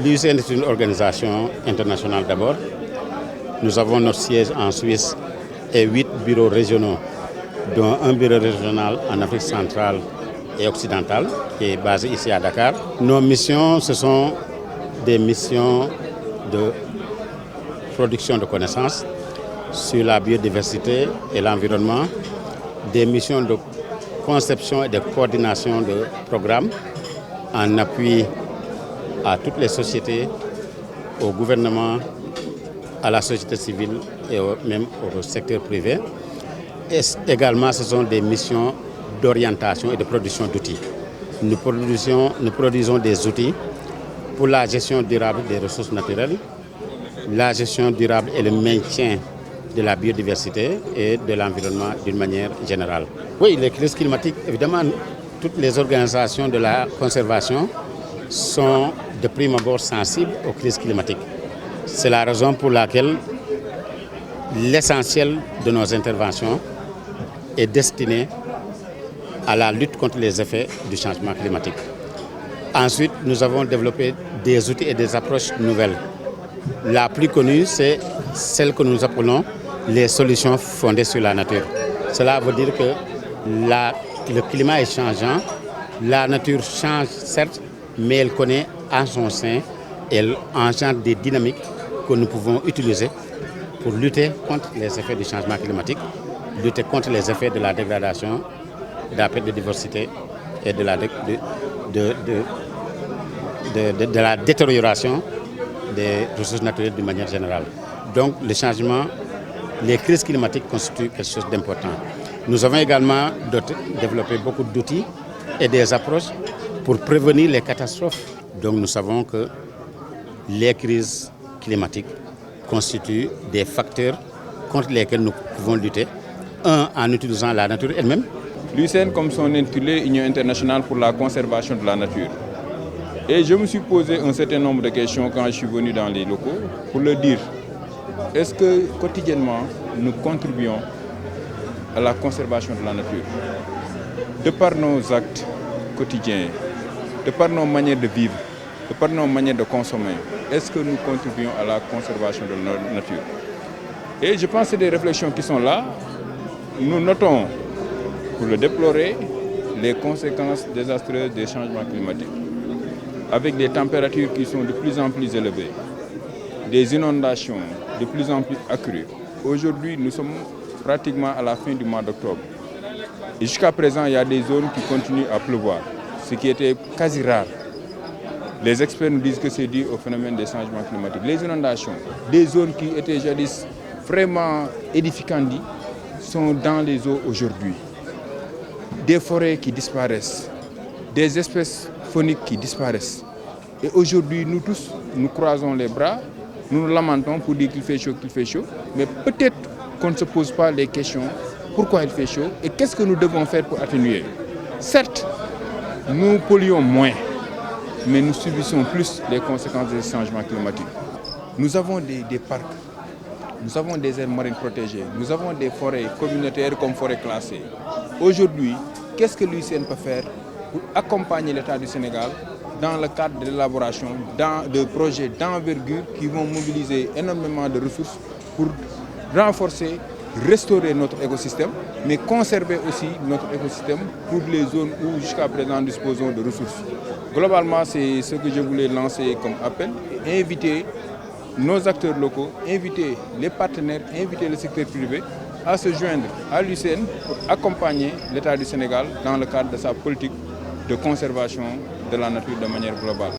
L'UICN est une organisation internationale d'abord. Nous avons notre siège en Suisse et 8 bureaux régionaux, dont un bureau régional en Afrique centrale et occidentale, qui est basé ici à Dakar. Nos missions, ce sont des missions de production de connaissances sur la biodiversité et l'environnement, des missions de conception et de coordination de programmes en appui à toutes les sociétés, au gouvernement, à la société civile et même au secteur privé. Et également, ce sont des missions d'orientation et de production d'outils. Nous produisons des outils pour la gestion durable des ressources naturelles, la gestion durable et le maintien de la biodiversité et de l'environnement d'une manière générale. Oui, les crises climatiques, évidemment, toutes les organisations de la conservation sont de prime abord sensibles aux crises climatiques. C'est la raison pour laquelle l'essentiel de nos interventions est destiné à la lutte contre les effets du changement climatique. Ensuite, nous avons développé des outils et des approches nouvelles. La plus connue, c'est celle que nous appelons les solutions fondées sur la nature. Cela veut dire que le climat est changeant, la nature change certes, mais elle connaît en son sein, elle engendre des dynamiques que nous pouvons utiliser pour lutter contre les effets du changement climatique, lutter contre les effets de la dégradation, de la perte de diversité et de la détérioration des ressources naturelles d'une manière générale. Donc les crises climatiques constituent quelque chose d'important. Nous avons également développé beaucoup d'outils et des approches pour prévenir les catastrophes. Donc nous savons que les crises climatiques constituent des facteurs contre lesquels nous pouvons lutter. Un, en utilisant la nature elle-même. L'UICN, comme son intitulé, Union internationale pour la conservation de la nature. Et je me suis posé un certain nombre de questions quand je suis venu dans les locaux pour leur dire, est-ce que quotidiennement nous contribuons à la conservation de la nature? De par nos actes quotidiens, de par nos manières de vivre, de par nos manières de consommer, est-ce que nous contribuons à la conservation de notre nature? Et je pense que c'est des réflexions qui sont là. Nous notons, pour le déplorer, les conséquences désastreuses des changements climatiques, avec des températures qui sont de plus en plus élevées, des inondations de plus en plus accrues. Aujourd'hui, nous sommes pratiquement à la fin du mois d'octobre. Et jusqu'à présent, il y a des zones qui continuent à pleuvoir, ce qui était quasi rare. Les experts nous disent que c'est dû au phénomène des changements climatiques. Les inondations, des zones qui étaient jadis vraiment édificantes, sont dans les eaux aujourd'hui. Des forêts qui disparaissent, des espèces fauniques qui disparaissent. Et aujourd'hui, nous tous, nous croisons les bras, nous nous lamentons pour dire qu'il fait chaud, mais peut-être qu'on ne se pose pas les questions pourquoi il fait chaud et qu'est-ce que nous devons faire pour atténuer. Certes, nous polluons moins, mais nous subissons plus les conséquences des changements climatiques. Nous avons des parcs, nous avons des aires marines protégées, nous avons des forêts communautaires comme forêts classées. Aujourd'hui, qu'est-ce que l'UICN peut faire pour accompagner l'État du Sénégal dans le cadre de l'élaboration de projets d'envergure qui vont mobiliser énormément de ressources pour renforcer, restaurer notre écosystème, mais conserver aussi notre écosystème pour les zones où jusqu'à présent nous disposons de ressources. Globalement, c'est ce que je voulais lancer comme appel, inviter nos acteurs locaux, inviter les partenaires, inviter le secteur privé à se joindre à l'UICN pour accompagner l'État du Sénégal dans le cadre de sa politique de conservation de la nature de manière globale.